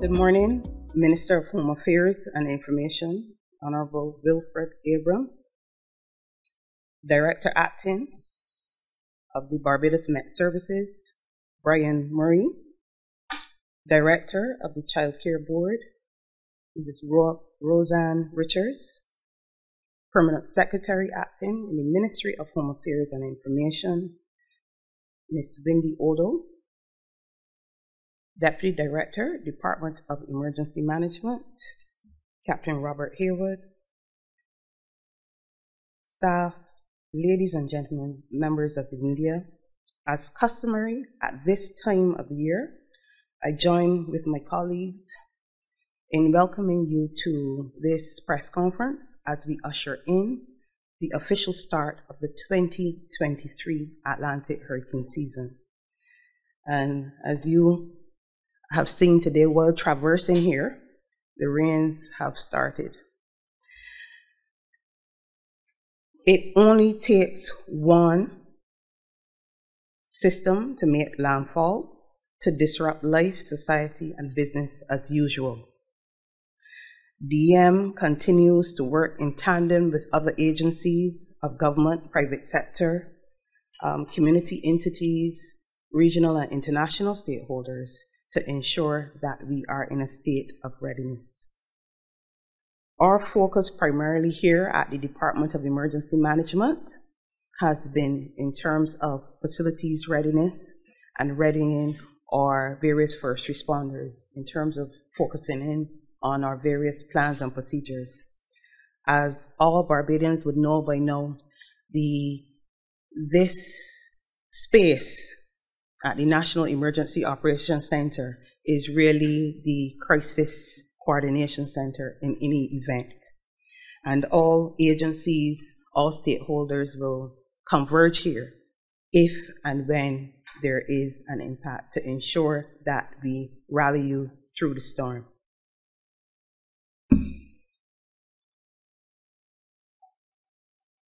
Good morning, Minister of Home Affairs and Information, Honorable Wilfred Abrams, Director Acting of the Barbados Met Services, Brian Murray, Director of the Child Care Board, Mrs. RoseAnn Richards, Permanent Secretary Acting in the Ministry of Home Affairs and Information, Ms. Wendy Odell, Deputy Director, Department of Emergency Management, Captain Robert Haywood, staff, ladies and gentlemen, members of the media. As customary at this time of the year, I join with my colleagues in welcoming you to this press conference as we usher in the official start of the 2023 Atlantic hurricane season. And as you have seen today while traversing here, the rains have started. It only takes one system to make landfall to disrupt life, society, and business as usual. DM continues to work in tandem with other agencies of government, private sector, community entities, regional and international stakeholders to ensure that we are in a state of readiness. Our focus primarily here at the Department of Emergency Management has been in terms of facilities readiness and readying our various first responders in terms of focusing in on our various plans and procedures. As all Barbadians would know by now, this space at the National Emergency Operations Center is really the crisis coordination center in any event. And all agencies, all stakeholders will converge here if and when there is an impact to ensure that we rally you through the storm.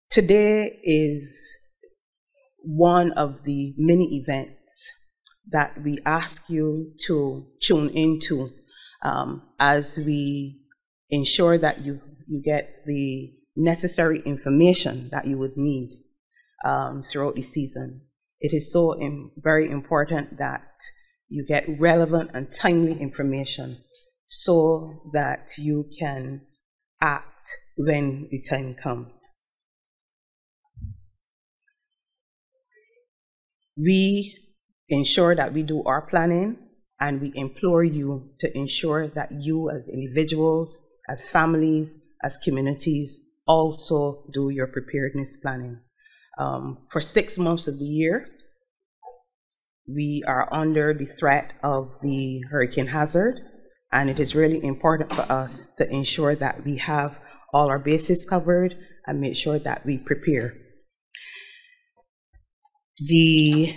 Today is one of the many events that we ask you to tune into as we ensure that you get the necessary information that you would need throughout the season. It is so very important that you get relevant and timely information so that you can act when the time comes. We ensure that we do our planning, and we implore you to ensure that you as individuals, as families, as communities also do your preparedness planning. For 6 months of the year, we are under the threat of the hurricane hazard, and it is really important for us to ensure that we have all our bases covered and make sure that we prepare. The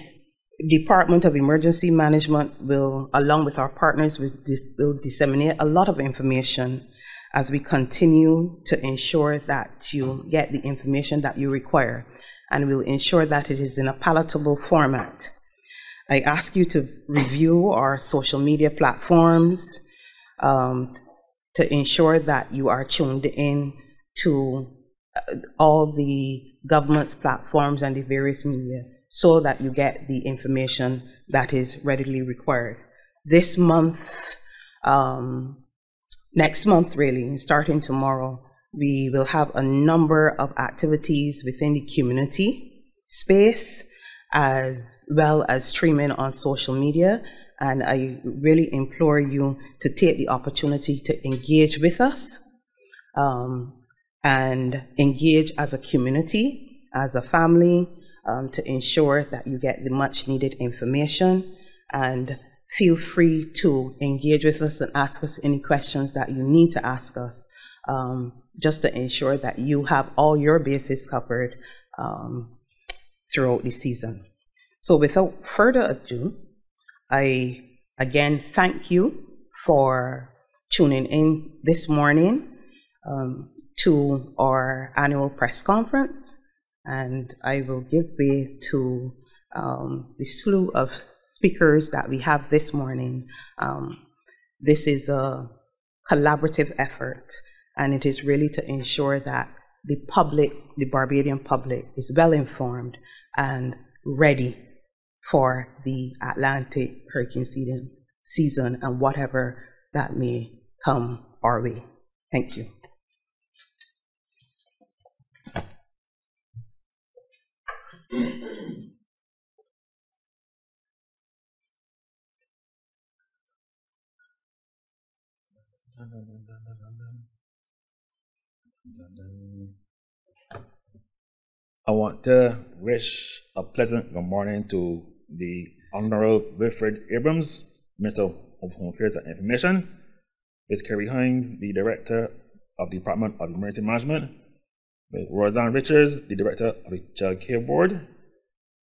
Department of Emergency Management will, along with our partners, will disseminate a lot of information as we continue to ensure that you get the information that you require, and we'll ensure that it is in a palatable format. I ask you to review our social media platforms to ensure that you are tuned in to all the government's platforms and the various media, so that you get the information that is readily required. This month, next month really, starting tomorrow, we will have a number of activities within the community space as well as streaming on social media. And I really implore you to take the opportunity to engage with us and engage as a community, as a family, to ensure that you get the much needed information, and feel free to engage with us and ask us any questions that you need to ask us, just to ensure that you have all your bases covered throughout the season. So without further ado, I again thank you for tuning in this morning to our annual press conference. And I will give way to the slew of speakers that we have this morning this is a collaborative effort, and it is really to ensure that the public, the Barbadian public, is well informed and ready for the Atlantic hurricane season and whatever that may come our way. Thank you. I want to wish a pleasant good morning to the Honorable Wilfred Abrams, Minister of Home Affairs and Information, Ms. Kerry Hinds, the Director of the Department of Emergency Management, Ms. RoseAnn Richards, the Director of the Child Care Board,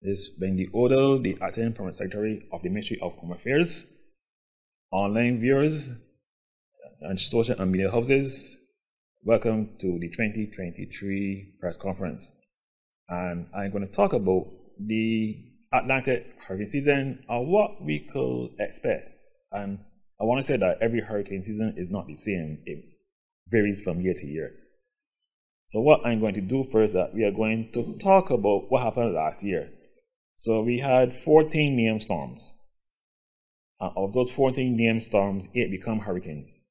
Ms. Bendy Odell, the Acting Permanent Secretary of the Ministry of Home Affairs, online viewers and social and media houses, welcome to the 2023 press conference. And I'm going to talk about the Atlantic hurricane season and what we could expect. And I want to say that every hurricane season is not the same. It varies from year to year. So what I'm going to do first is that we are going to talk about what happened last year. So we had 14 named storms. And of those 14 named storms, 8 become hurricanes.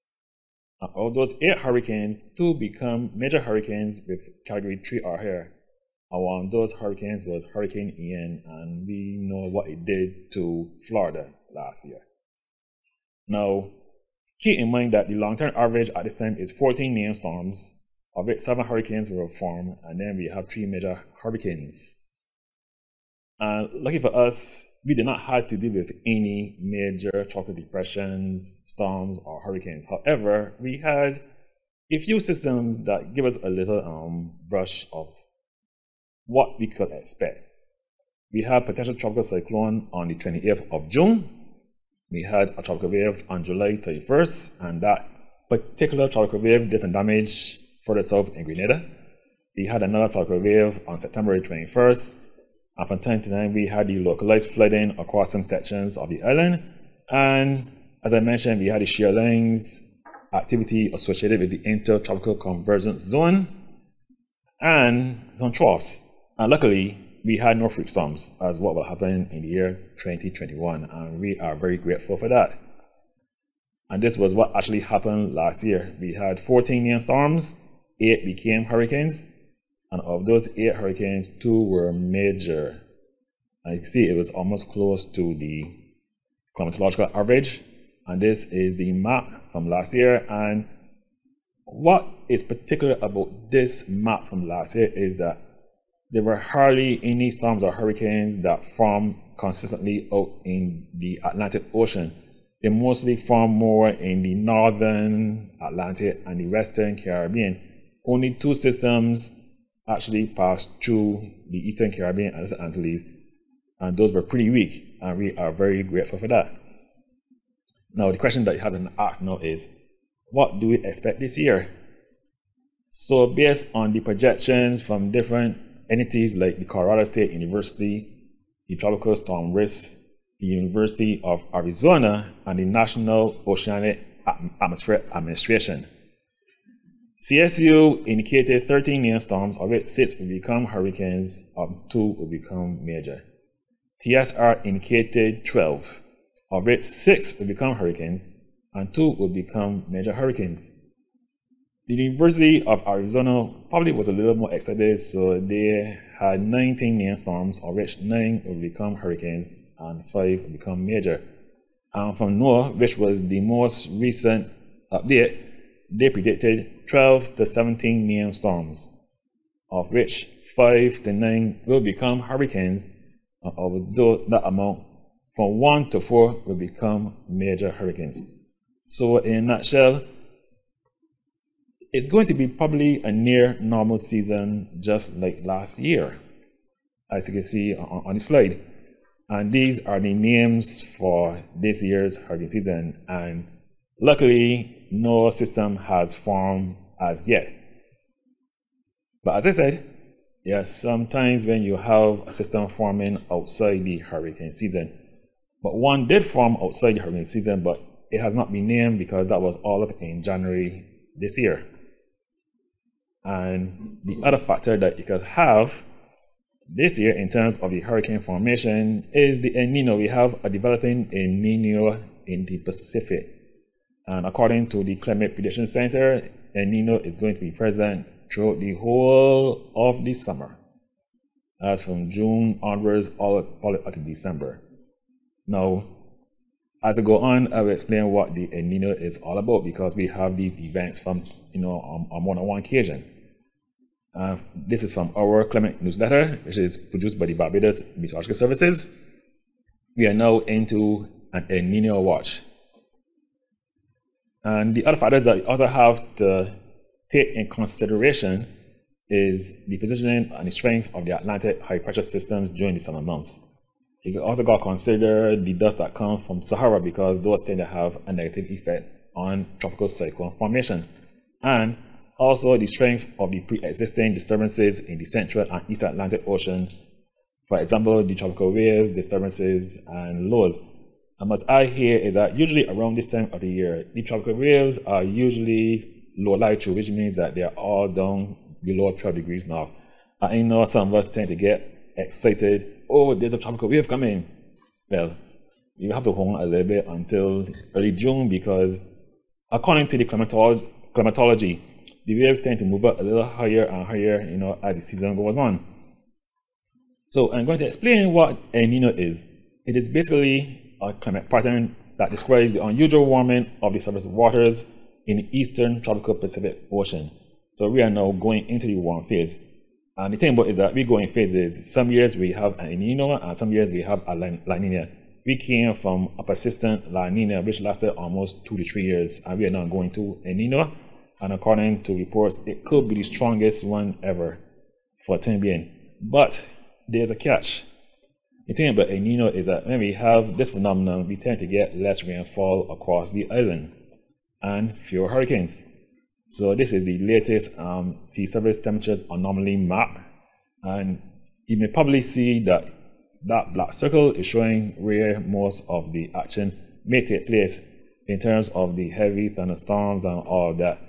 And of those 8 hurricanes, 2 become major hurricanes with category 3 or higher. And one of those hurricanes was Hurricane Ian, and we know what it did to Florida last year. Now, keep in mind that the long-term average at this time is 14 named storms, of which 7 hurricanes were formed, and then we have 3 major hurricanes. And lucky for us, we did not have to deal with any major tropical depressions, storms, or hurricanes. However, we had a few systems that give us a little brush of what we could expect. We had potential tropical cyclone on the 28th of June. We had a tropical wave on July 31st, and that particular tropical wave did some damage further south in Grenada. We had another tropical wave on September 21st, and from time to time we had the localized flooding across some sections of the island. And as I mentioned, we had the shear lines activity associated with the intertropical convergence zone and some troughs. And luckily, we had no freak storms, as what will happen in the year 2021, and we are very grateful for that. And this was what actually happened last year. We had 14 named storms, 8 became hurricanes, and of those 8 hurricanes, 2 were major. And you can see it was almost close to the climatological average, and this is the map from last year. And what is particular about this map from last year is that there were hardly any storms or hurricanes that formed consistently out in the Atlantic Ocean. They mostly formed more in the northern Atlantic and the western Caribbean. Only 2 systems actually passed through the eastern Caribbean and the Antilles, and those were pretty weak, and we are very grateful for that. Now, the question that you have to ask now is, what do we expect this year? So based on the projections from different entities like the Colorado State University, the Tropical Storm Risk, the University of Arizona, and the National Oceanic Atmospheric Administration, CSU indicated 13 named storms, of which 6 will become hurricanes, and 2 will become major. TSR indicated 12, of which 6 will become hurricanes, and 2 will become major hurricanes. The University of Arizona probably was a little more excited, so they had 19 named storms, of which 9 will become hurricanes and 5 will become major. And from NOAA, which was the most recent update, they predicted 12 to 17 named storms, of which 5 to 9 will become hurricanes, and of that amount, from 1 to 4 will become major hurricanes. So in a nutshell, it's going to be probably a near normal season, just like last year, as you can see on the slide. And these are the names for this year's hurricane season. And luckily, no system has formed as yet. But as I said, yes, sometimes when you have a system forming outside the hurricane season, but one did form outside the hurricane season, but it has not been named because that was all up in January this year. And the other factor that it could have this year in terms of the hurricane formation is the El Nino. We have a developing El Nino in the Pacific. And according to the Climate Prediction Center, El Nino is going to be present throughout the whole of the summer, as from June onwards, all up to December. Now, as I go on, I will explain what the El Nino is all about, because we have these events from, on more than one occasion. This is from our climate newsletter, which is produced by the Barbados Meteorological Services. We are now into an El Nino watch. And the other factors that we also have to take in consideration is the positioning and the strength of the Atlantic high pressure systems during the summer months. You also got to consider the dust that comes from Sahara, because those tend to have a negative effect on tropical cyclone formation. And also the strength of the pre-existing disturbances in the Central and East Atlantic Ocean. For example, the tropical waves, disturbances, and lows. And what's I hear is that usually around this time of the year, the tropical waves are usually low latitude, which means that they are all down below 12 degrees north. I know some of us tend to get excited. Oh, there's a tropical wave coming. Well, you have to hold on a little bit until early June, because according to the climatology, the waves tend to move up a little higher and higher, as the season goes on. So I'm going to explain what El Nino is. It is basically a climate pattern that describes the unusual warming of the surface waters in the eastern tropical Pacific Ocean. So we are now going into the warm phase. And the thing about it is that we go in phases. Some years we have an El Nino, and some years we have a La Nina. We came from a persistent La Nina, which lasted almost 2 to 3 years, and we are now going to El Nino. And according to reports, it could be the strongest one ever for the time being. But there's a catch. The thing about El Nino is that when we have this phenomenon, we tend to get less rainfall across the island and fewer hurricanes. So this is the latest sea surface temperatures anomaly map. And you may probably see that that black circle is showing where most of the action may take place in terms of the heavy thunderstorms and all of that.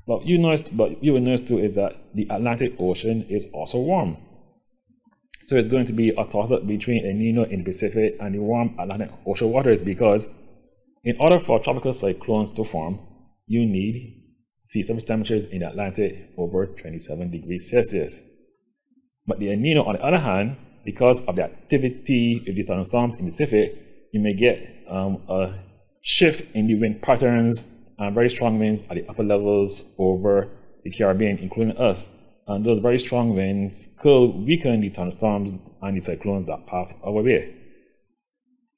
But you will notice too is that the Atlantic Ocean is also warm. So it's going to be a toss-up between El Nino in the Pacific and the warm Atlantic Ocean waters, because in order for tropical cyclones to form, you need sea surface temperatures in the Atlantic over 27 degrees Celsius. But the El Nino, on the other hand, because of the activity of the thunderstorms in the Pacific, you may get a shift in the wind patterns and very strong winds at the upper levels over the Caribbean, including us. And those very strong winds could weaken the thunderstorms and the cyclones that pass our way.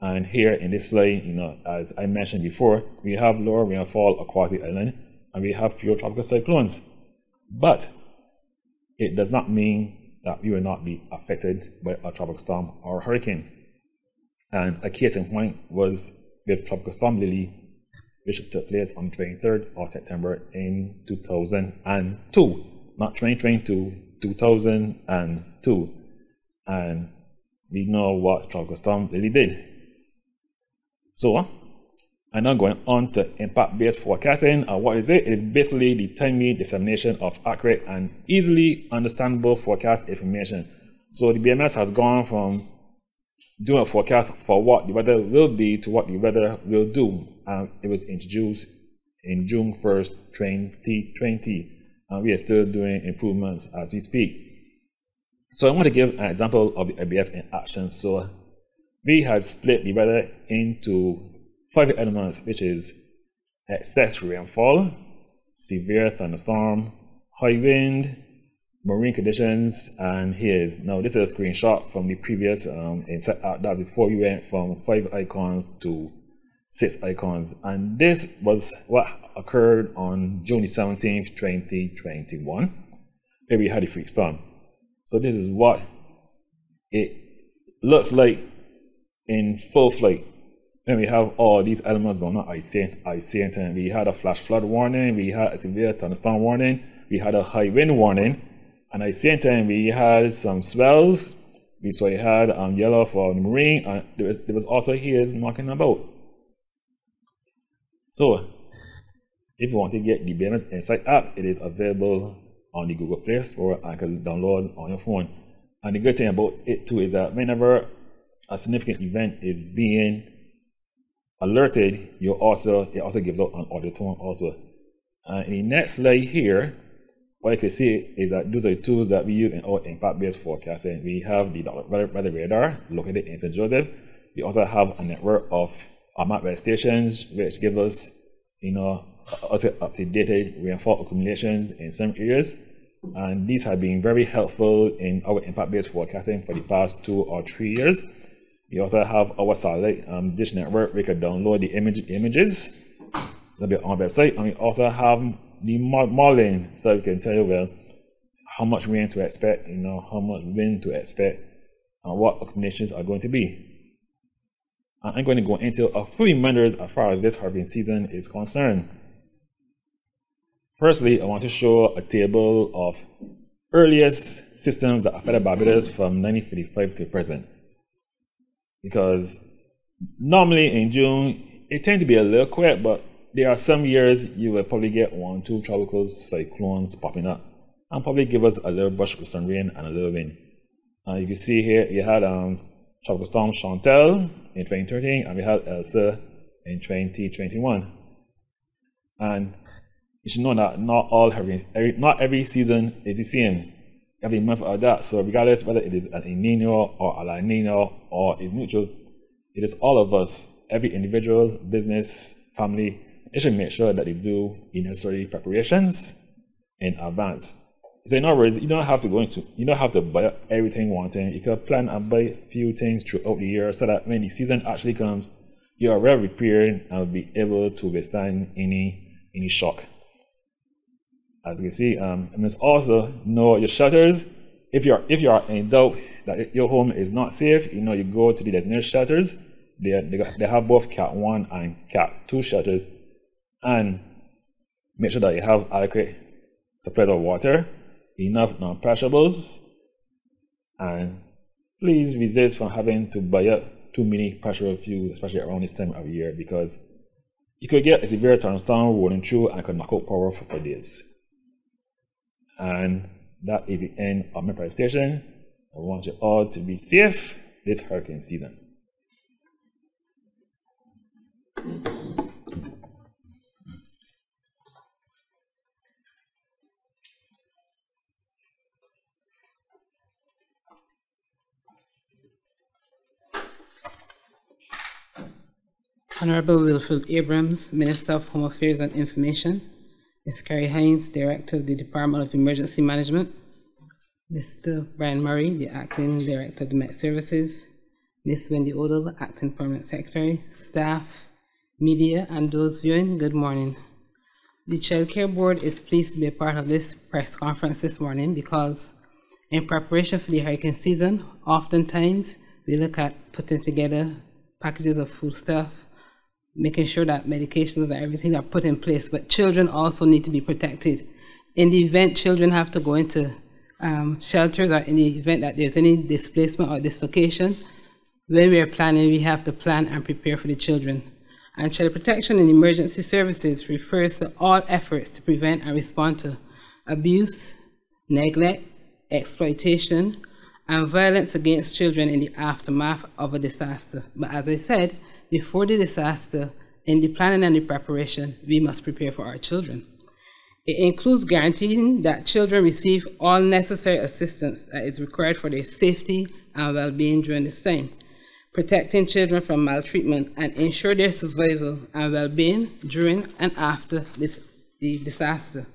And here in this slide, as I mentioned before, we have lower rainfall across the island, and we have fewer tropical cyclones. But it does not mean that we will not be affected by a tropical storm or a hurricane. And a case in point was with Tropical Storm Lily, which took place on 23rd of September in 2002. Not 2022, 2002. And we know what Tropical Storm Lily did. So, I'm now going on to impact-based forecasting. And what is it? It is basically the timely dissemination of accurate and easily understandable forecast information. So the BMS has gone from doing a forecast for what the weather will be to what the weather will do. And it was introduced in June 1st, 2020. And we are still doing improvements as we speak. So I want to give an example of the IBF in action. So we have split the weather into 5 elements, which is excess rainfall, severe thunderstorm, high wind, marine conditions, and here's, now this is a screenshot from the previous that was before we went from 5 icons to 6 icons. And this was what occurred on June 17th, 2021, where we had a freak storm. So this is what it looks like in full flight. When we have all these elements going on, I say time. We had a flash flood warning, we had a severe thunderstorm warning, we had a high wind warning, and at the same time we had some swells. We had yellow for the marine, and there was also haze knocking about. So, if you want to get the Barbados Insight app, it is available on the Google Play Store and can download on your phone. And the good thing about it too is that whenever a significant event is being alerted, it also gives out an audio tone also. And in the next slide here, what you can see is that those are the tools that we use in our impact-based forecasting. We have the weather radar located in St. Joseph. We also have a network of map weather stations, which give us, also up-to-date rainfall accumulations in some areas. And these have been very helpful in our impact-based forecasting for the past 2 or 3 years. We also have our satellite dish network. We can download the images. It's on our website. And we also have the modeling, so we can tell you, well, how much rain to expect, how much wind to expect, and what accumulations are going to be. And I'm going to go into a few reminders as far as this harvesting season is concerned. Firstly, I want to show a table of earliest systems that affected Barbados from 1955 to present. Because normally in June, it tends to be a little quiet, but there are some years you will probably get 1, 2 tropical cyclones popping up and probably give us a little brush with some rain and a little wind. You can see here, you had Tropical Storm Chantal in 2013, and we had Elsa in 2021. And you should know that not every season is the same. Every month of that. So regardless whether it is an El Nino or a La Nina or is neutral, it is all of us, every individual, business, family, they should make sure that they do the necessary preparations in advance. So in other words, you don't have to buy everything one time. You can plan and buy a few things throughout the year so that when the season actually comes, you are well prepared and will be able to withstand any shock. As you can see, you must also know your shelters. If you are in doubt that your home is not safe, you go to the designated shelters. They have both Cat 1 and Cat 2 shelters, and make sure that you have adequate supplies of water, enough non-perishables, and please resist from having to buy up too many perishable fuels, especially around this time of year, because you could get a severe thunderstorm rolling through and could knock out power for days. And that is the end of my presentation. I want you all to be safe this hurricane season. Honorable Wilfred Abrams, Minister of Home Affairs and Information, Ms. Kerry Hinds, Director of the Department of Emergency Management, Mr. Brian Murray, the Acting Director of the Met Services, Ms. Wendy Odell, Acting Permanent Secretary, staff, media, and those viewing, good morning. The Child Care Board is pleased to be a part of this press conference this morning because in preparation for the hurricane season, oftentimes we look at putting together packages of foodstuff, making sure that medications and everything are put in place, but children also need to be protected. In the event children have to go into shelters, or in the event that there's any displacement or dislocation, when we are planning, we have to plan and prepare for the children. And child protection and emergency services refers to all efforts to prevent and respond to abuse, neglect, exploitation, and violence against children in the aftermath of a disaster. But as I said, before the disaster, in the planning and the preparation, we must prepare for our children. It includes guaranteeing that children receive all necessary assistance that is required for their safety and well-being during this time, protecting children from maltreatment and ensure their survival and well-being during and after the disaster.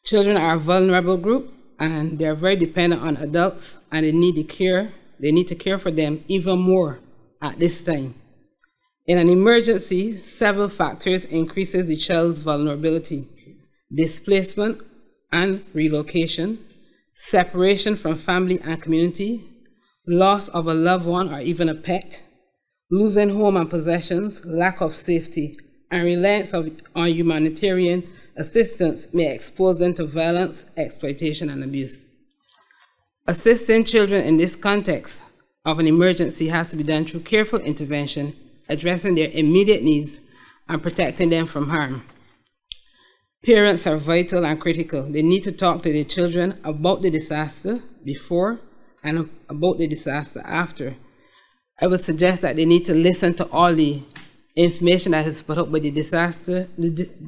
Children are a vulnerable group and they are very dependent on adults, and they need to care for them even more at this time. In an emergency, several factors increases the child's vulnerability: displacement and relocation, separation from family and community, loss of a loved one or even a pet, losing home and possessions, lack of safety, and reliance on humanitarian assistance may expose them to violence, exploitation, and abuse. Assisting children in this context of an emergency has to be done through careful intervention, addressing their immediate needs and protecting them from harm. Parents are vital and critical. They need to talk to their children about the disaster before and about the disaster after. I would suggest that they need to listen to all the information that is put up by the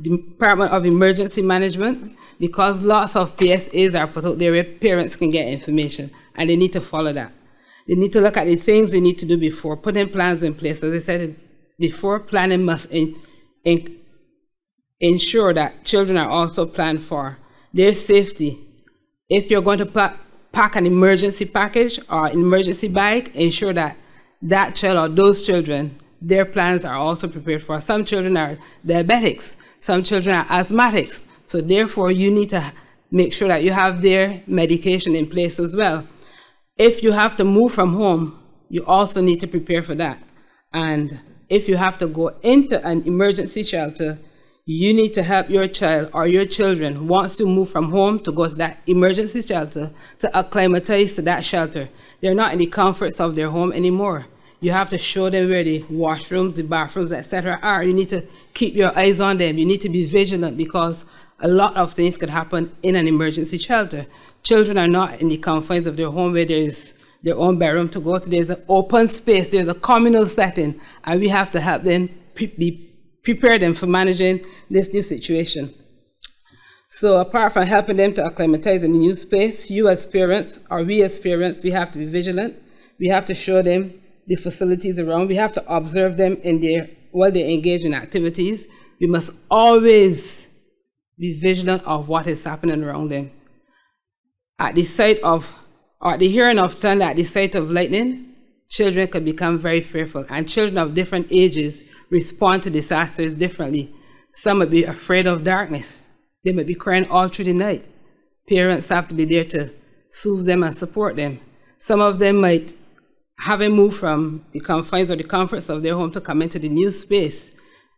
Department of Emergency Management, because lots of PSAs are put out there where parents can get information, and they need to follow that. They need to look at the things they need to do before, putting plans in place. As I said before, planning must ensure that children are also planned for their safety. If you're going to pack an emergency package or an emergency bag, ensure that that child or those children, their plans are also prepared for. Some children are diabetics, some children are asthmatics, so therefore you need to make sure that you have their medication in place as well. If you have to move from home, you also need to prepare for that. And if you have to go into an emergency shelter, you need to help your child or your children wants to move from home to go to that emergency shelter to acclimatize to that shelter. They're not in the comforts of their home anymore. You have to show them where the washrooms, the bathrooms, etc. are. You need to keep your eyes on them. You need to be vigilant, because a lot of things could happen in an emergency shelter. Children are not in the confines of their home where there is their own bedroom to go to. There's an open space, there's a communal setting, and we have to help them prepare them for managing this new situation. So apart from helping them to acclimatize in the new space, you as parents, or we as parents, we have to be vigilant. We have to show them the facilities around. We have to observe them while they're engaged in activities. We must always be vigilant of what is happening around them. At the sight of, or at the hearing of thunder, at the sight of lightning, children could become very fearful, and children of different ages respond to disasters differently. Some might be afraid of darkness. They might be crying all through the night. Parents have to be there to soothe them and support them. Some of them might, having moved from the confines or the comforts of their home to come into the new space,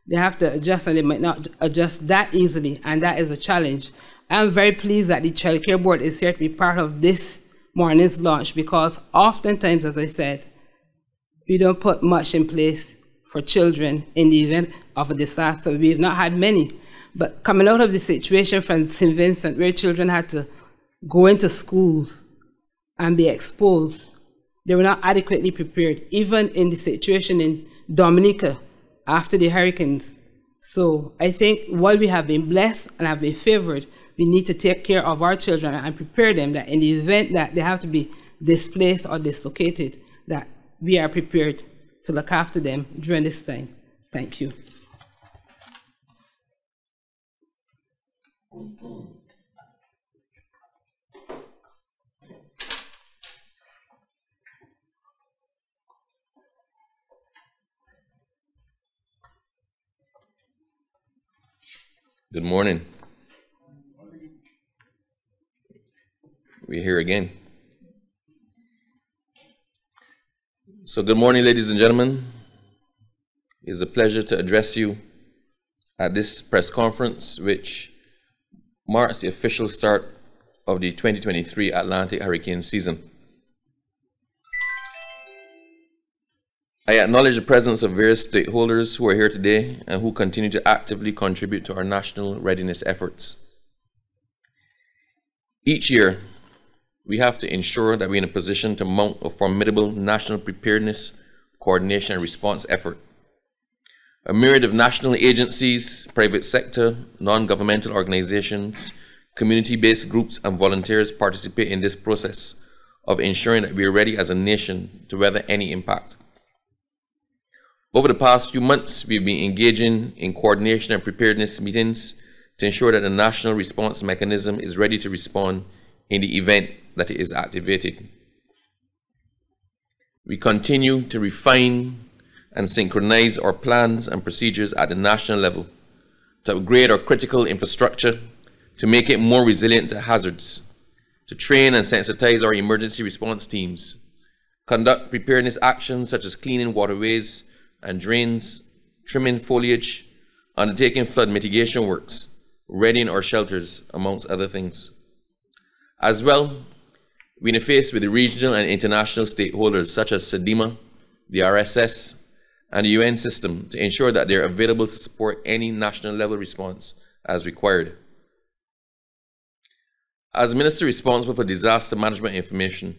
they have to adjust, and they might not adjust that easily, and that is a challenge. I'm very pleased that the Child Care Board is here to be part of this morning's launch, because oftentimes, as I said, we don't put much in place for children in the event of a disaster. We've not had many, but coming out of the situation from St. Vincent, where children had to go into schools and be exposed, they were not adequately prepared, even in the situation in Dominica after the hurricanes. So I think while we have been blessed and have been favored, we need to take care of our children and prepare them that in the event that they have to be displaced or dislocated, that we are prepared to look after them during this time. Thank you. Good morning. We're here again. So good morning, ladies and gentlemen. It is a pleasure to address you at this press conference, which marks the official start of the 2023 Atlantic hurricane season. I acknowledge the presence of various stakeholders who are here today and who continue to actively contribute to our national readiness efforts. Each year, we have to ensure that we're in a position to mount a formidable national preparedness, coordination, and response effort. A myriad of national agencies, private sector, non-governmental organizations, community-based groups, and volunteers participate in this process of ensuring that we are ready as a nation to weather any impact. Over the past few months, we've been engaging in coordination and preparedness meetings to ensure that the national response mechanism is ready to respond in the event that it is activated. We continue to refine and synchronize our plans and procedures at the national level to upgrade our critical infrastructure, to make it more resilient to hazards, to train and sensitize our emergency response teams, conduct preparedness actions such as cleaning waterways and drains, trimming foliage, undertaking flood mitigation works, readying our shelters, amongst other things. As well, we interface with the regional and international stakeholders such as SEDIMA, the RSS, and the UN system to ensure that they're available to support any national level response as required. As Minister responsible for disaster management information,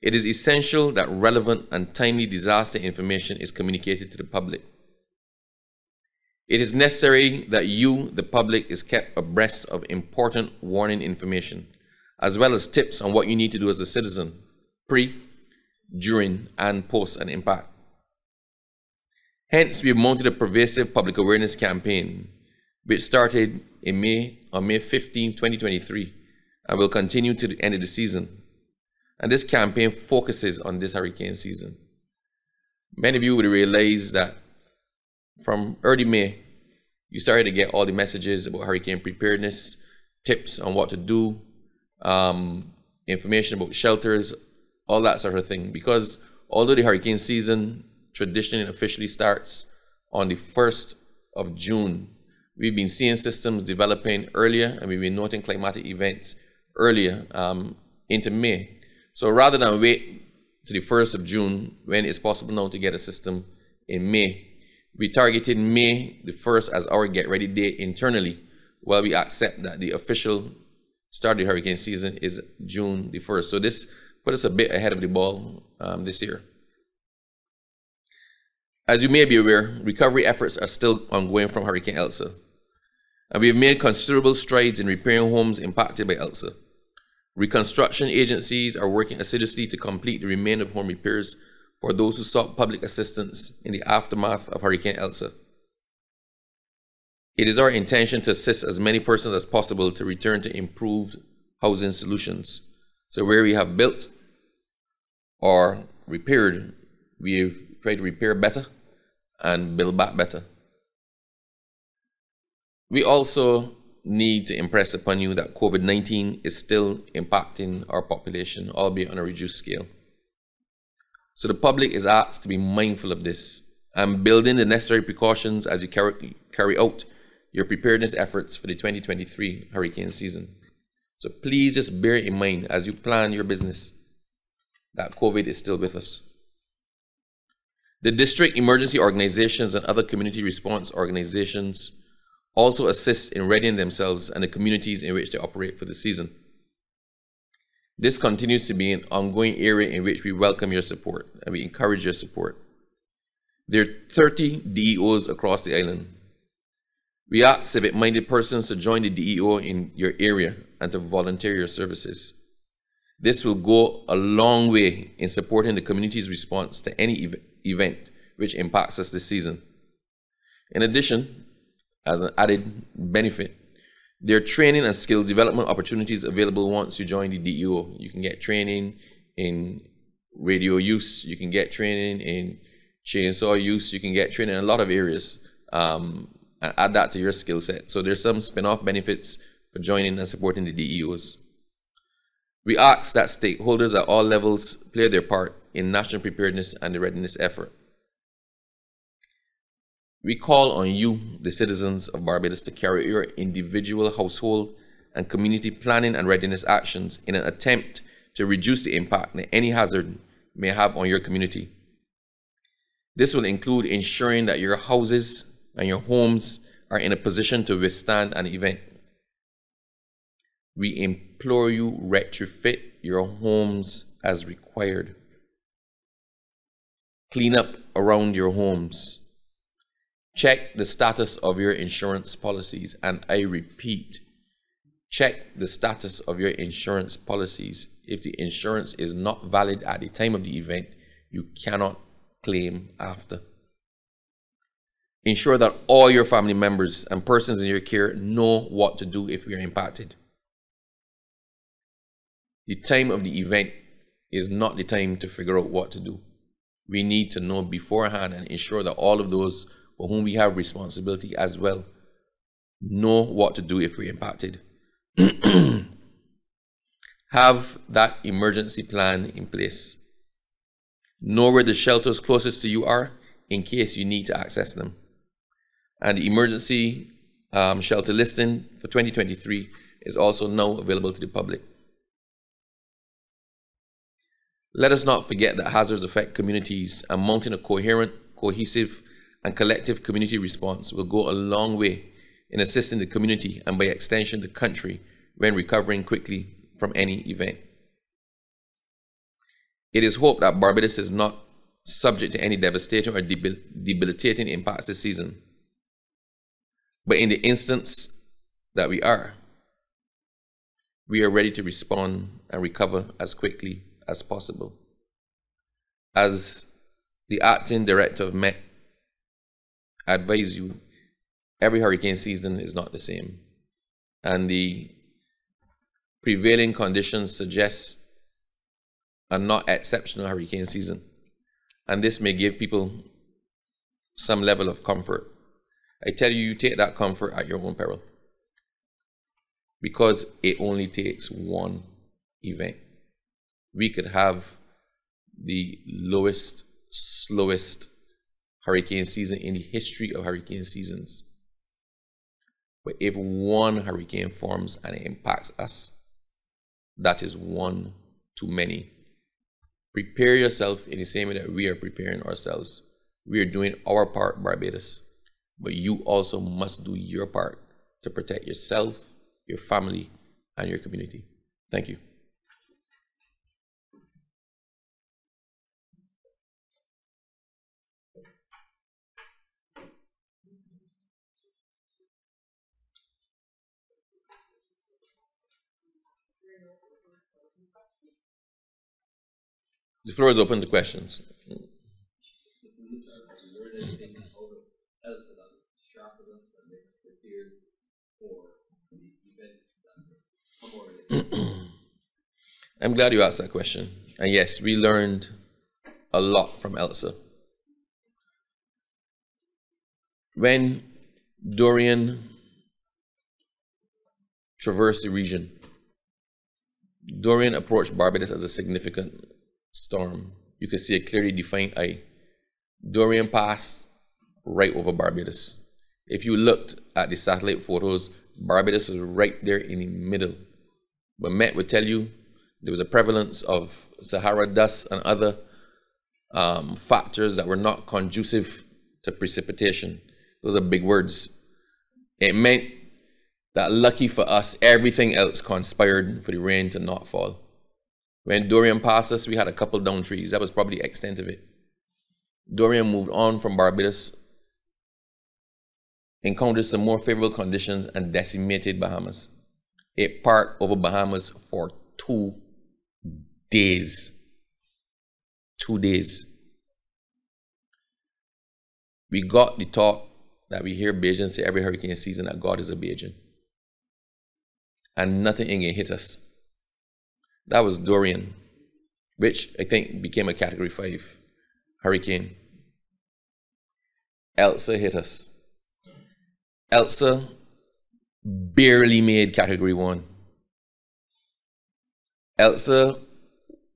it is essential that relevant and timely disaster information is communicated to the public. It is necessary that you, the public, is kept abreast of important warning information, as well as tips on what you need to do as a citizen, pre, during, and post an impact. Hence, we have mounted a pervasive public awareness campaign, which started on May 15, 2023, and will continue to the end of the season. And this campaign focuses on this hurricane season. Many of you would realize that from early May, you started to get all the messages about hurricane preparedness, tips on what to do, information about shelters, all that sort of thing. Because although the hurricane season traditionally and officially starts on the 1st of June, we've been seeing systems developing earlier, and we've been noting climatic events earlier into May. So rather than wait to the 1st of June, when it's possible now to get a system in May, we targeted May the 1st as our get ready date internally, while we accept that the official start of the hurricane season is June the 1st. So this put us a bit ahead of the ball this year. As you may be aware, recovery efforts are still ongoing from Hurricane Elsa, and we have made considerable strides in repairing homes impacted by Elsa. Reconstruction agencies are working assiduously to complete the remainder of home repairs for those who sought public assistance in the aftermath of Hurricane Elsa. It is our intention to assist as many persons as possible to return to improved housing solutions. So where we have built or repaired, we have tried to repair better and build back better. We also need to impress upon you that COVID-19 is still impacting our population, albeit on a reduced scale. So the public is asked to be mindful of this and build in the necessary precautions as you carry out your preparedness efforts for the 2023 hurricane season. So please just bear in mind as you plan your business that COVID is still with us. The district emergency organizations and other community response organizations also assist in readying themselves and the communities in which they operate for the season. This continues to be an ongoing area in which we welcome your support and we encourage your support. There are 30 DEOs across the island. We ask civic-minded persons to join the DEO in your area and to volunteer your services. This will go a long way in supporting the community's response to any event which impacts us this season. In addition, as an added benefit, there are training and skills development opportunities available once you join the DEO. You can get training in radio use, you can get training in chainsaw use, you can get training in a lot of areas, and add that to your skill set. So there's some spin-off benefits for joining and supporting the DEOs. We ask that stakeholders at all levels play their part in national preparedness and the readiness effort. We call on you, the citizens of Barbados, to carry your individual, household, and community planning and readiness actions in an attempt to reduce the impact that any hazard may have on your community. This will include ensuring that your houses and your homes are in a position to withstand an event. We implore you retrofit your homes as required. Clean up around your homes. Check the status of your insurance policies, and I repeat, check the status of your insurance policies. If the insurance is not valid at the time of the event, you cannot claim after. Ensure that all your family members and persons in your care know what to do if we are impacted. The time of the event is not the time to figure out what to do. We need to know beforehand and ensure that all of those for whom we have responsibility as well know what to do if we're impacted. Have that emergency plan in place. Know where the shelters closest to you are in case you need to access them. And the emergency shelter listing for 2023 is also now available to the public. Let us not forget that hazards affect communities, and mounting a coherent, cohesive, and collective community response will go a long way in assisting the community and by extension the country when recovering quickly from any event. It is hoped that Barbados is not subject to any devastating or debilitating impacts this season. But in the instance that we are ready to respond and recover as quickly as possible. As the acting director of Met advise you, every hurricane season is not the same. And the prevailing conditions suggest a not exceptional hurricane season. And this may give people some level of comfort. I tell you, you take that comfort at your own peril. Because it only takes one event. We could have the lowest, slowest hurricane season in the history of hurricane seasons. But if one hurricane forms and it impacts us, that is one too many. Prepare yourself in the same way that we are preparing ourselves. We are doing our part, Barbados. But you also must do your part to protect yourself, your family, and your community. Thank you. The floor is open to questions. I'm glad you asked that question. And yes, we learned a lot from Elsa. When Dorian traversed the region, Dorian approached Barbados as a significant storm. You could see a clearly defined eye. Dorian passed right over Barbados. If you looked at the satellite photos, Barbados was right there in the middle. But Met would tell you there was a prevalence of Sahara dust and other factors that were not conducive to precipitation. Those are big words. It meant that lucky for us, everything else conspired for the rain to not fall. When Dorian passed us, we had a couple down trees. That was probably the extent of it. Dorian moved on from Barbados, encountered some more favorable conditions, and decimated Bahamas. It parked over Bahamas for 2 days. 2 days. We got the talk that we hear Bajans say every hurricane season that God is a Bajan. And nothing ain't gonna hit us. That was Dorian, which I think became a Category 5 hurricane. Elsa hit us. Elsa barely made Category 1. Elsa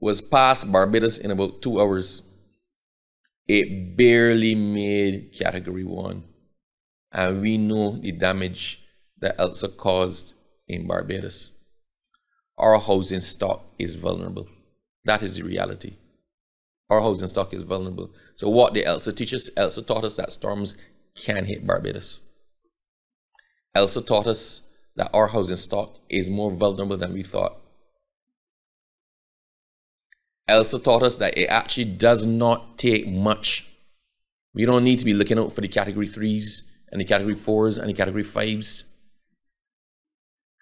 was past Barbados in about 2 hours. It barely made Category 1. And we know the damage that Elsa caused in Barbados. Our housing stock is vulnerable. That is the reality. Our housing stock is vulnerable. So what did Elsa teach us? Elsa taught us that storms can hit Barbados. Elsa taught us that our housing stock is more vulnerable than we thought. Elsa taught us that it actually does not take much. We don't need to be looking out for the Category 3s and the Category 4s and the Category 5s.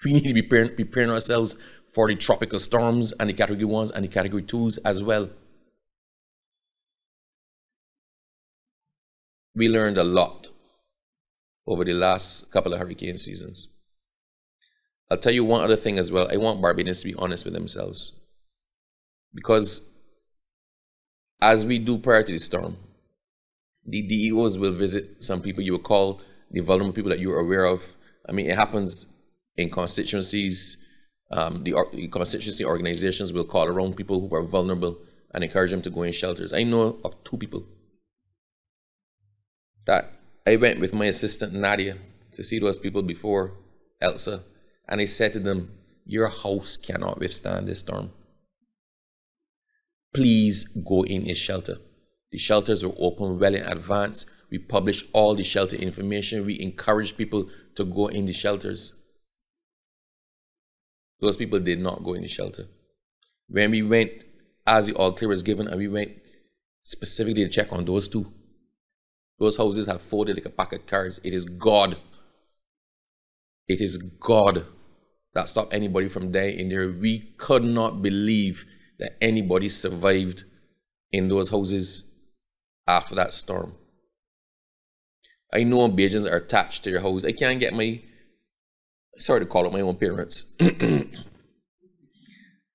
We need to be preparing ourselves for the tropical storms and the Category 1s and the Category 2s as well. We learned a lot over the last couple of hurricane seasons. I'll tell you one other thing as well. I want Barbadians to be honest with themselves. Because as we do prior to the storm, the DEOs will visit some people you will call the vulnerable people that you're aware of. I mean, it happens in constituencies. The constituency organizations will call around people who are vulnerable and encourage them to go in shelters. I know of 2 people that I went with my assistant Nadia to see those people before Elsa, and I said to them, your house cannot withstand this storm. Please go in a shelter. The shelters were open well in advance. We published all the shelter information. We encouraged people to go in the shelters. Those people did not go in the shelter. When we went, as the all clear was given, and we went specifically to check on those two, those houses have folded like a pack of cards. It is God. It is God that stopped anybody from dying in there. We could not believe that anybody survived in those houses after that storm. I know Bajans are attached to your house. I can't get sorry to call out my own parents.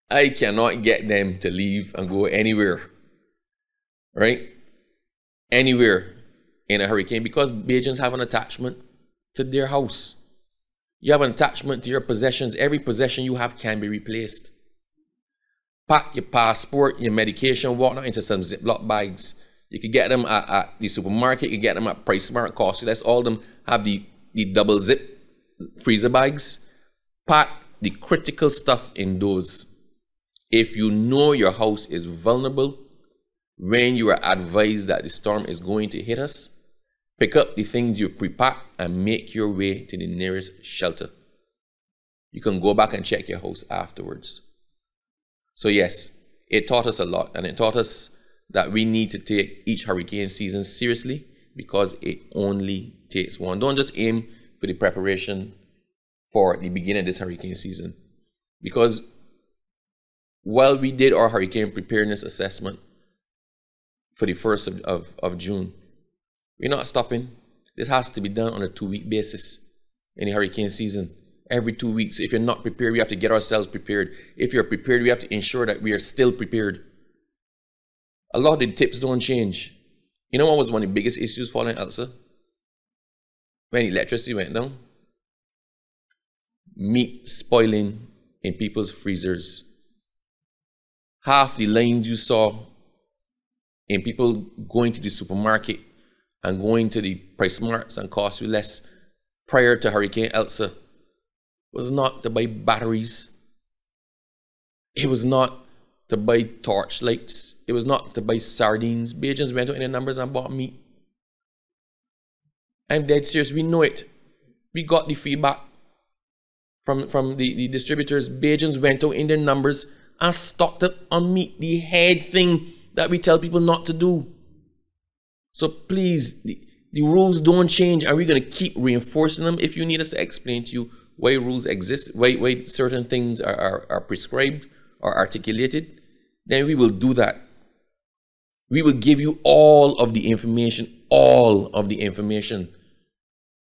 I cannot get them to leave and go anywhere, right? Anywhere in a hurricane, because Bajans have an attachment to their house. You have an attachment to your possessions. Every possession you have can be replaced. Pack your passport, your medication, whatnot into some Ziploc bags. You could get them at the supermarket. You could get them at Price Smart, Cost. That's all of them have the double zip freezer bags. Pack the critical stuff in those. If you know your house is vulnerable, when you are advised that the storm is going to hit us, pick up the things you've pre-packed and make your way to the nearest shelter. You can go back and check your house afterwards. So yes, it taught us a lot, and it taught us that we need to take each hurricane season seriously, because it only takes one. Don't just aim for the preparation for the beginning of this hurricane season. Because while we did our hurricane preparedness assessment for the 1st of June, we're not stopping. This has to be done on a 2-week basis in the hurricane season. Every 2 weeks. If you're not prepared, we have to get ourselves prepared. If you're prepared, we have to ensure that we are still prepared. A lot of the tips don't change. You know what was one of the biggest issues following Elsa? When electricity went down? Meat spoiling in people's freezers. Half the lines you saw in people going to the supermarket and going to the Price Smarts and Cost You Less prior to Hurricane Elsa was not to buy batteries. It was not to buy torchlights. It was not to buy sardines. Bajans went out in the numbers and bought meat. I'm dead serious. We know it. We got the feedback from the distributors. Bajans went out in their numbers and stocked up on meat. The head thing that we tell people not to do. So please, the rules don't change, and we're going to keep reinforcing them. If you need us to explain to you why rules exist, why certain things are prescribed or articulated, then we will do that. We will give you all of the information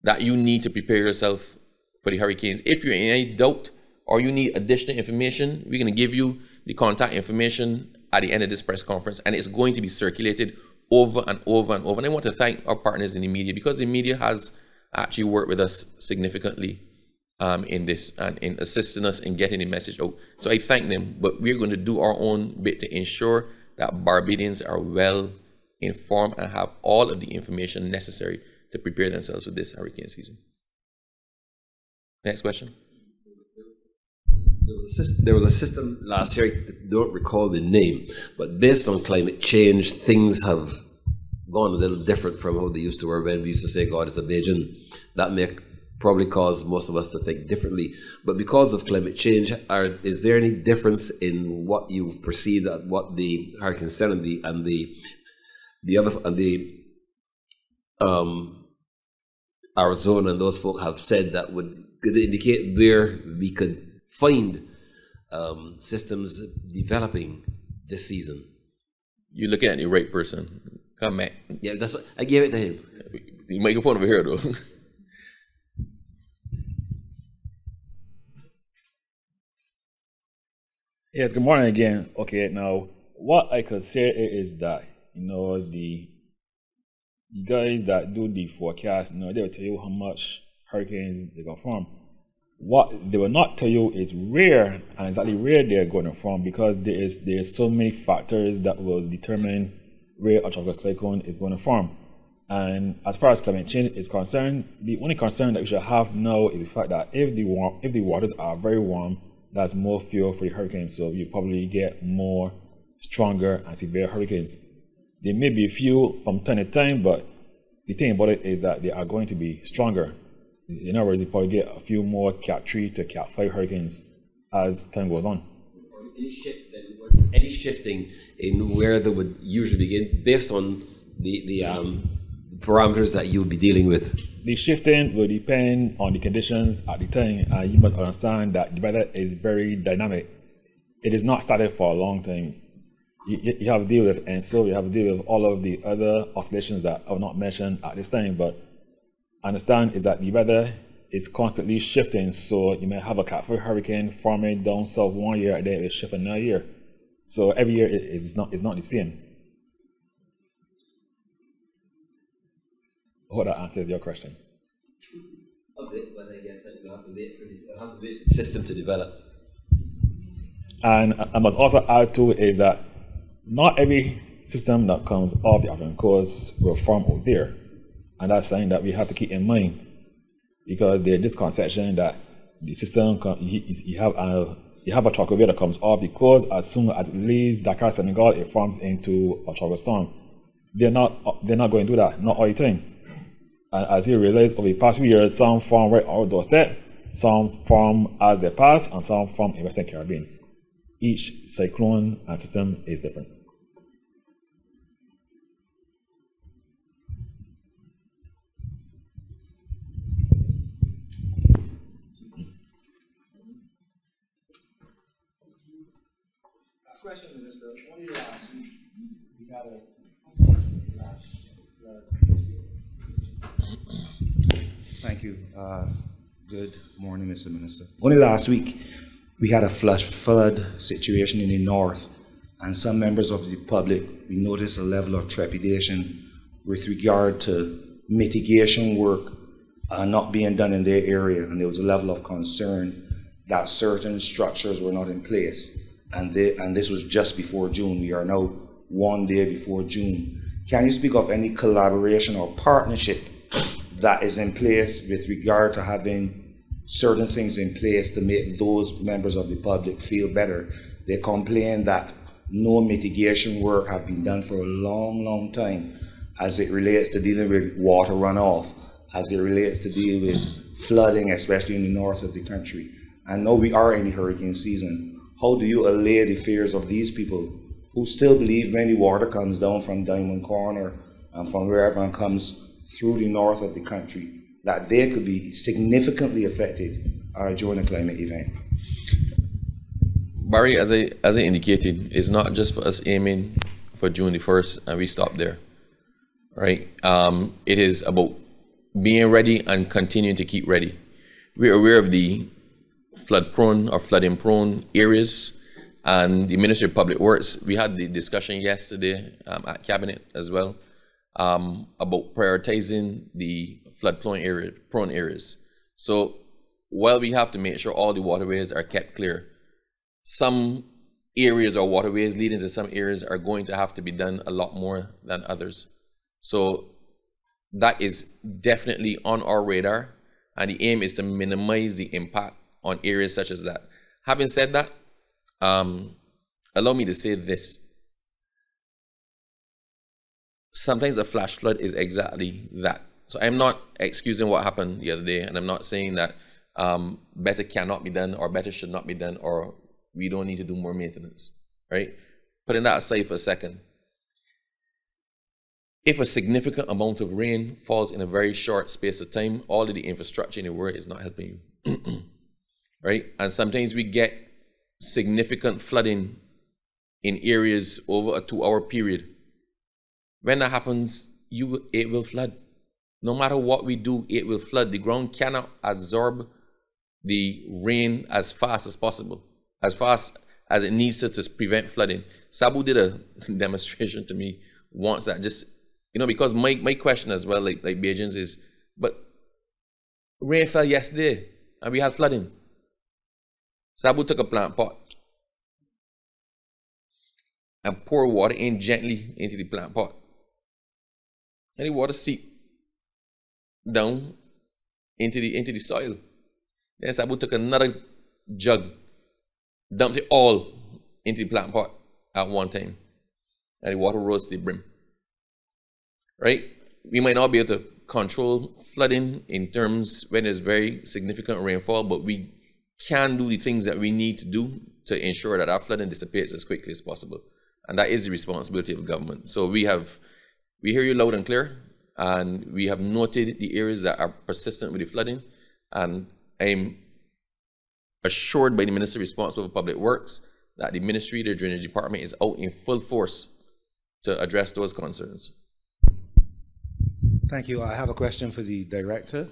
that you need to prepare yourself for the hurricanes. If you're in any doubt or you need additional information, we're going to give you the contact information at the end of this press conference, and it's going to be circulated over and over and over. And I want to thank our partners in the media, because the media has actually worked with us significantly in this and in assisting us in getting the message out. So I thank them, but we're going to do our own bit to ensure that Barbadians are well informed and have all of the information necessary to prepare themselves for this hurricane season. Next question. There was a system last year, I don't recall the name, but based on climate change, things have gone a little different from how they used to were when we used to say God is a Bajan. That may probably cause most of us to think differently. But because of climate change, is there any difference in what you've perceived at what the Hurricane Center and the Arizona and those folk have said that could indicate where we could find systems developing this season? You're looking at the right person. Come, Matt. Yeah, that's what I gave it to him. The microphone over here, though. Yes, good morning again. Okay, now what I could say is that, the guys that do the forecast, they'll tell you how much hurricanes they're going to form. What they will not tell you is where and exactly where they're going to form, because there's so many factors that will determine where a tropical cyclone is going to form. And as far as climate change is concerned, the only concern that we should have now is the fact that if the waters are very warm, that's more fuel for the hurricanes. So you probably get more stronger and severe hurricanes. There may be a few from time to time, but the thing about it is that they are going to be stronger. In other words, you probably get a few more Cat 3 to Cat 5 hurricanes as time goes on. Any shifting in where they would usually begin based on the parameters that you'll be dealing with? The shifting will depend on the conditions at the time, and you must understand that the weather is very dynamic. It is not static for a long time. You have to deal with, and so you have to deal with all of the other oscillations that I've not mentioned at this time, but understand is that the weather is constantly shifting, so you may have a Cat 5 hurricane forming down south one year and then it will shift another year. So every year it's not the same. I hope that answers your question. A bit, but I guess you have to wait for the system to develop. And I must also add to is that not every system that comes off the African coast will form out there. And that's something that we have to keep in mind, because there's this conception that the system, you have a tropical wave that comes off the coast. As soon as it leaves Dakar, Senegal, it forms into a tropical storm. They're not going to do that, not all the time. And as you realize, over the past few years, some form right on our doorstep, some form as they pass, and some form in Western Caribbean. Each cyclone and system is different. Question, Minister. Only last week we got a flash flood. Thank you. Good morning, Mr. Minister. Only last week we had a flash flood situation in the north, and some members of the public, we noticed a level of trepidation with regard to mitigation work not being done in their area, and there was a level of concern that certain structures were not in place. And this was just before June. We are now 1 day before June. Can you speak of any collaboration or partnership that is in place with regard to having certain things in place to make those members of the public feel better? They complain that no mitigation work have been done for a long, long time as it relates to dealing with water runoff, as it relates to deal with flooding, especially in the north of the country. And now we are in the hurricane season. How do you allay the fears of these people who still believe when the water comes down from Diamond Corner and from wherever it comes through the north of the country, that they could be significantly affected during a climate event? Barry, as I indicated, it's not just for us aiming for June the 1st and we stop there, right? It is about being ready and continuing to keep ready. We're aware of the flood-prone or flooding-prone areas, and the Ministry of Public Works, we had the discussion yesterday at Cabinet as well about prioritizing the flood-prone areas. So while we have to make sure all the waterways are kept clear, some areas or waterways leading to some areas are going to have to be done a lot more than others. So that is definitely on our radar, and the aim is to minimize the impact on areas such as that. Having said that, allow me to say this. Sometimes a flash flood is exactly that. So I'm not excusing what happened the other day, and I'm not saying that better cannot be done or better should not be done or we don't need to do more maintenance, right? Putting that aside for a second. If a significant amount of rain falls in a very short space of time, all of the infrastructure in the world is not helping you. Right? And sometimes we get significant flooding in areas over a 2-hour period. When that happens, it will flood. No matter what we do, it will flood. The ground cannot absorb the rain as fast as possible, as fast as it needs to prevent flooding. Sabu did a demonstration to me once that just, because my question as well, like Bajans, is, but rain fell yesterday and we had flooding. Sabu took a plant pot and poured water in gently into the plant pot. And the water seeped down into the soil. Then Sabu took another jug, dumped it all into the plant pot at one time. And the water rose to the brim. right? We might not be able to control flooding in terms when there's very significant rainfall, but we can do the things that we need to do to ensure that our flooding dissipates as quickly as possible. And that is the responsibility of government. So we hear you loud and clear, and we have noted the areas that are persistent with the flooding, and I'm assured by the Minister responsible for Public Works that the Ministry, the Drainage Department, is out in full force to address those concerns. Thank you. I have a question for the Director.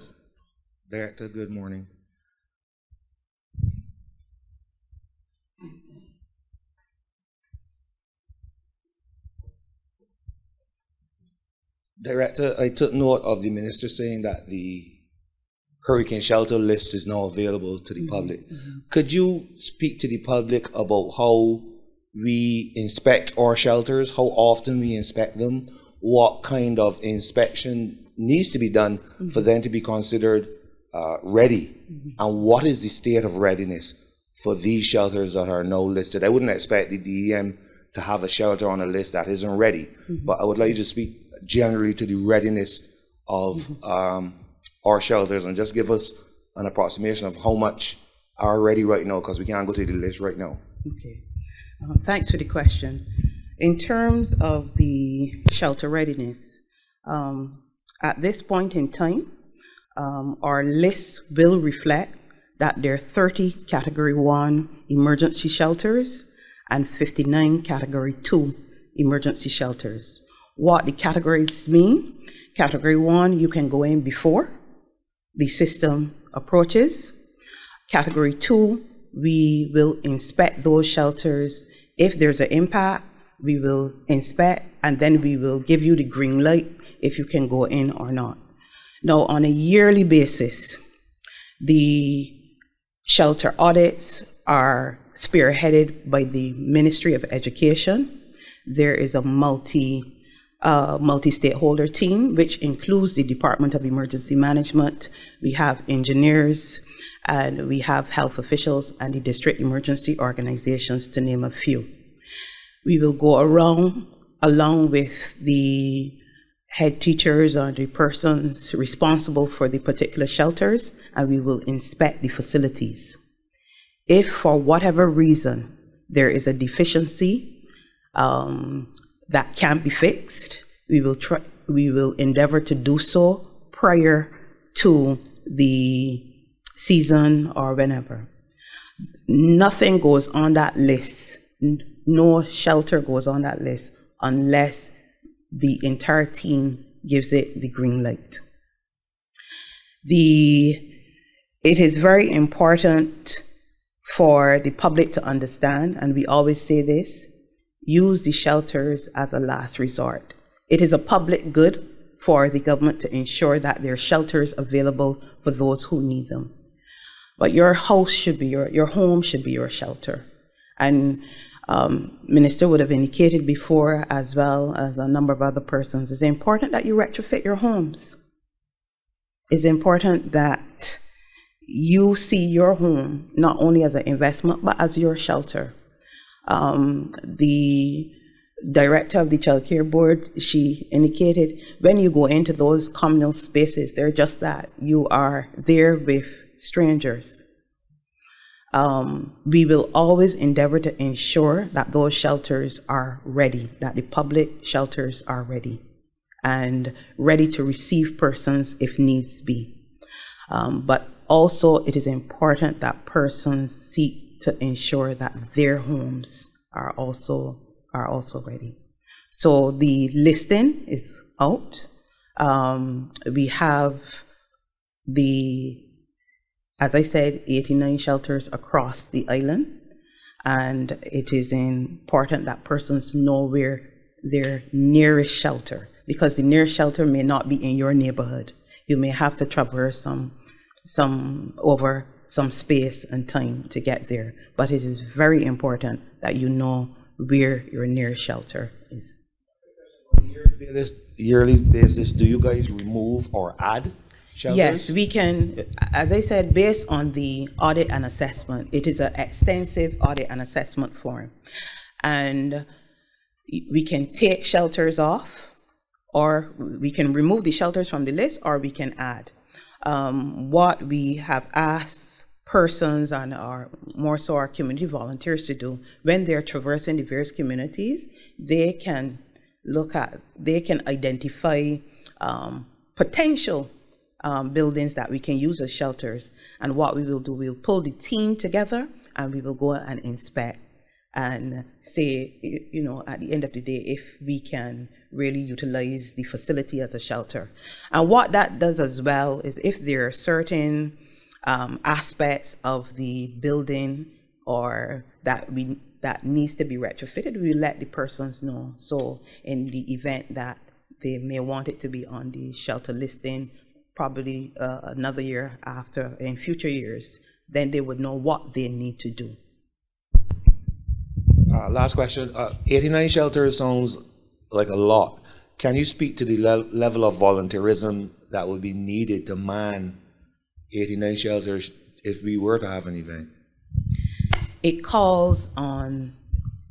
Director, good morning. Director, I took note of the Minister saying that the hurricane shelter list is now available to the public. Could you speak to the public about how we inspect our shelters, how often we inspect them, what kind of inspection needs to be done for them to be considered ready, and what is the state of readiness for these shelters that are now listed? I wouldn't expect the DEM to have a shelter on a list that isn't ready, but I would like you to speak generally to the readiness of our shelters, and just give us an approximation of how much are ready right now, because we can't go to the list right now. Okay, thanks for the question. In terms of the shelter readiness, at this point in time, our list will reflect that there are 30 Category 1 emergency shelters and 59 Category 2 emergency shelters. What the categories mean: Category 1, you can go in before the system approaches. Category 2, we will inspect those shelters. If there's an impact, we will inspect, and then we will give you the green light if you can go in or not. Now, on a yearly basis, the shelter audits are spearheaded by the Ministry of Education. There is a multi-stakeholder team, which includes the Department of Emergency Management. We have engineers, and we have health officials and the district emergency organizations, to name a few. We will go around along with the head teachers or the persons responsible for the particular shelters, and we will inspect the facilities. If for whatever reason there is a deficiency that can't be fixed, we will endeavor to do so prior to the season or whenever. Nothing goes on that list. No shelter goes on that list unless the entire team gives it the green light. It is very important for the public to understand, and we always say this: use the shelters as a last resort. It is a public good for the government to ensure that there are shelters available for those who need them. But your house should be your home should be your shelter. And Minister would have indicated before, as well as a number of other persons, it's important that you retrofit your homes. It's important that you see your home not only as an investment, but as your shelter. The director of the Child Care Board, she indicated, when you go into those communal spaces, they're just that. You are there with strangers. We will always endeavor to ensure that those shelters are ready, that the public shelters are ready and ready to receive persons if needs be. But also it is important that persons seek to ensure that their homes are also ready. So the listing is out. We have as I said, 89 shelters across the island, and it is important that persons know where their nearest shelter, because the nearest shelter may not be in your neighborhood. You may have to traverse over some space and time to get there, but it is very important that you know where your nearest shelter is. On a yearly basis, do you guys remove or add shelters? Yes, we can, as I said, based on the audit and assessment. It is an extensive audit and assessment form. And we can take shelters off, or we can remove the shelters from the list, or we can add. What we have asked persons and more so our community volunteers to do when they're traversing the various communities, they can identify potential buildings that we can use as shelters. And what we will do, we'll pull the team together and we will go and inspect and say, you know, at the end of the day, if we can really utilize the facility as a shelter. And what that does as well is if there are certain aspects of the building or that needs to be retrofitted, we let the persons know. So in the event that they may want it to be on the shelter listing, probably another year after, in future years, then they would know what they need to do. Last question. 89 shelters sounds like a lot. Can you speak to the level of volunteerism that would be needed to man 89 shelters if we were to have an event? It calls on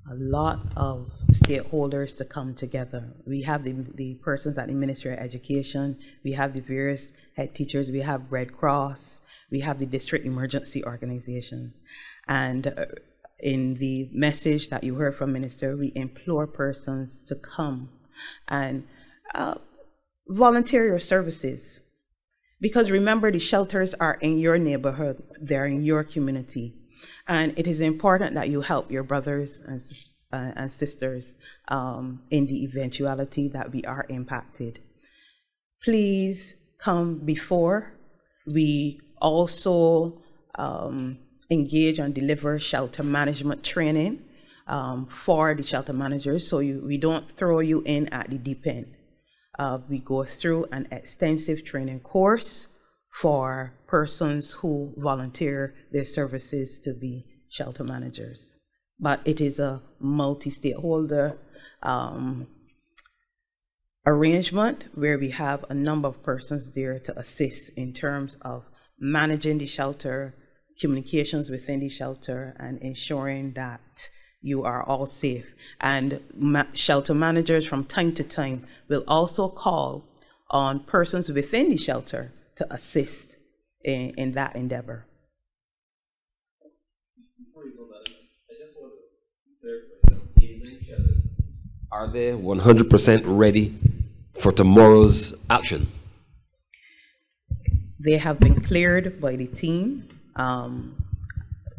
a lot of stakeholders to come together. We have the persons at the Ministry of Education, we have the various head teachers, we have Red Cross, we have the district emergency organization. And in the message that you heard from Minister, we implore persons to come and volunteer your services. Because remember, the shelters are in your neighborhood, they're in your community. And it is important that you help your brothers and sisters in the eventuality that we are impacted. Please come before. We also engage and deliver shelter management training for the shelter managers, so we don't throw you in at the deep end. We go through an extensive training course for persons who volunteer their services to be shelter managers. But it is a multi-stakeholder arrangement where we have a number of persons there to assist in terms of managing the shelter, communications within the shelter, and ensuring that you are all safe. And shelter managers from time to time will also call on persons within the shelter to assist in that endeavor. Before you go, madam, I just want to clarify, are they 100% ready for tomorrow's action? They have been cleared by the team.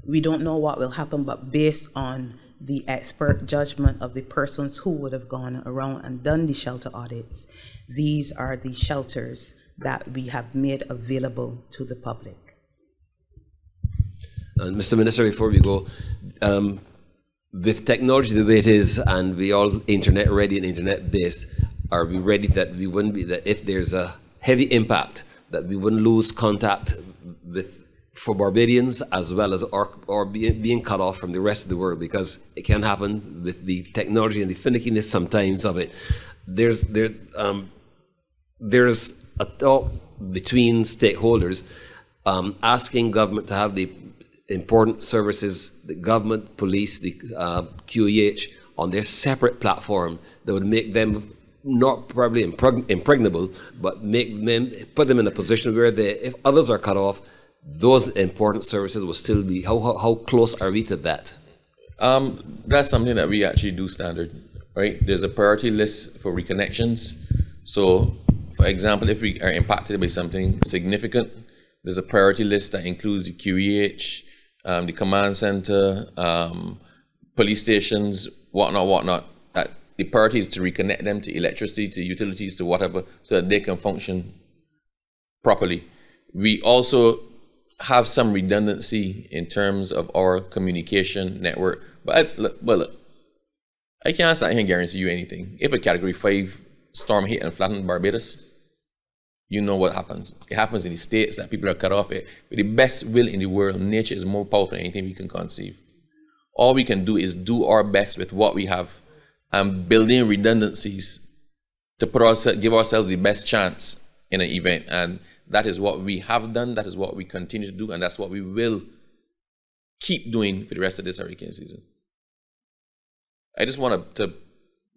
We don't know what will happen, but based on the expert judgment of the persons who would have gone around and done the shelter audits, these are the shelters that we have made available to the public. And Mr. Minister, before we go, with technology the way it is, and we all internet ready and internet based, are we ready that we wouldn't be, that if there's a heavy impact, that we wouldn't lose contact for Barbadians as well as or being cut off from the rest of the world? Because it can happen with the technology and the finickiness sometimes of it. There's a talk between stakeholders asking government to have the important services, the government, police, the QEH, on their separate platform that would make them not probably impregnable, but put them in a position where if others are cut off, those important services will still be. How close are we to that? That's something that we actually do standard, right? There's a priority list for reconnections. So, for example, if we are impacted by something significant, there's a priority list that includes the QEH, the command center, police stations, whatnot. The priority is to reconnect them to electricity, to utilities, to whatever, so that they can function properly. We also have some redundancy in terms of our communication network. But look, I can't sit here and guarantee you anything. If a Category 5 storm hit and flattened Barbados, you know what happens. It happens in the States that people are cut off. With the best will in the world, nature is more powerful than anything we can conceive. All we can do is do our best with what we have and building redundancies to give ourselves the best chance in an event. And that is what we have done, that is what we continue to do, and that's what we will keep doing for the rest of this hurricane season. I just want to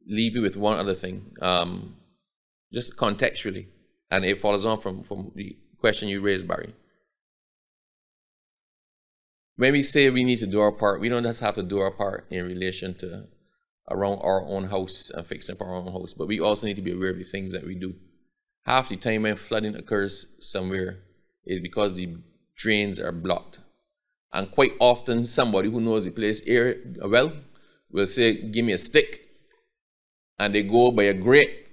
leave you with one other thing. just contextually, and it follows on from the question you raised, Barry. When we say we need to do our part, we don't just have to do our part in relation to around our own house and fixing up our own house, but we also need to be aware of the things that we do. Half the time when flooding occurs somewhere is because the drains are blocked. And quite often, somebody who knows the place well will say, give me a stick, and they go by a grate.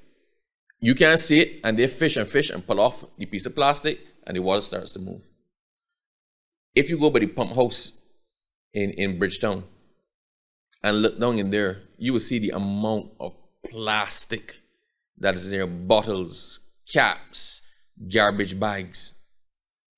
You can't see it, and they fish and pull off the piece of plastic, and the water starts to move. If you go by the pump house in Bridgetown and look down in there, you will see the amount of plastic that is there, bottles, caps, garbage bags.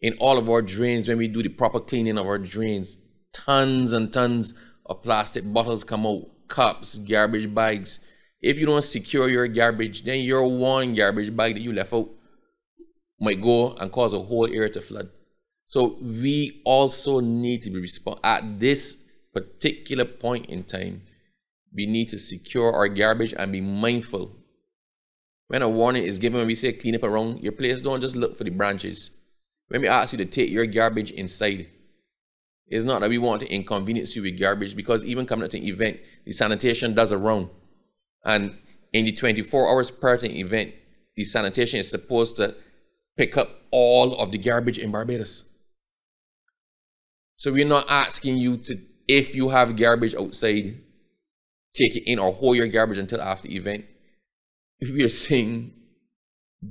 In all of our drains, when we do the proper cleaning of our drains, tons and tons of plastic bottles come out, cups, garbage bags. If you don't secure your garbage, then your one garbage bag that you left out might go and cause a whole area to flood. So we also need to be responsible. At this particular point in time, we need to secure our garbage and be mindful. When a warning is given, when we say clean up around your place, don't just look for the branches. When we ask you to take your garbage inside, it's not that we want to inconvenience you with garbage, because even coming to an event, the sanitation does a round. And in the 24 hours prior to an event, the sanitation is supposed to pick up all of the garbage in Barbados. So we're not asking you to, if you have garbage outside, take it in or hold your garbage until after the event. We are saying,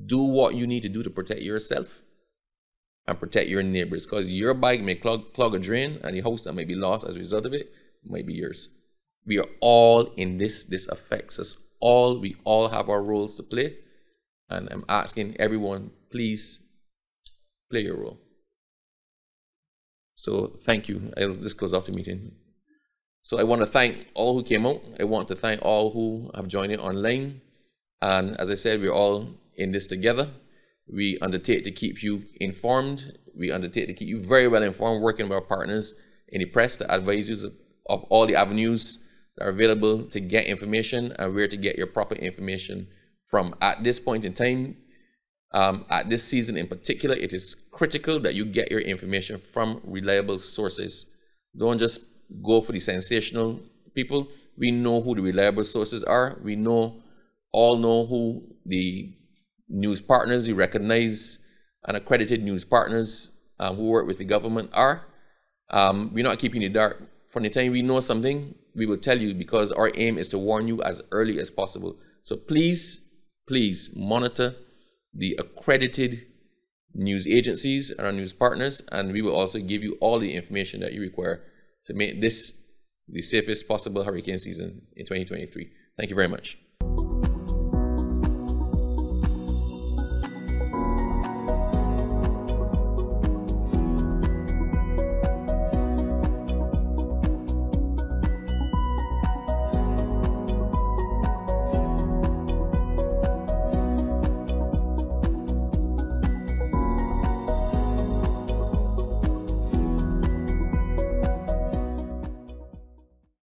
do what you need to do to protect yourself and protect your neighbors, because your bike may clog a drain, and the house that may be lost as a result of it might be yours. We are all in this. This affects us all. We all have our roles to play. And I'm asking everyone, please play your role. So thank you. I'll just close off the meeting. So I want to thank all who came out. I want to thank all who have joined in online. And as I said, we're all in this together. We undertake to keep you informed. We undertake to keep you very well informed, working with our partners in the press to advise you of all the avenues that are available to get information and where to get your proper information from. At this point in time, at this season in particular, it is critical that you get your information from reliable sources. Don't just go for the sensational people. We know who the reliable sources are. We all know who the news partners, the recognized and accredited news partners who work with the government are. We're not keeping you in the dark. From the time we know something, we will tell you, because our aim is to warn you as early as possible. So please, please monitor the accredited news agencies and our news partners, and we will also give you all the information that you require to make this the safest possible hurricane season in 2023. Thank you very much.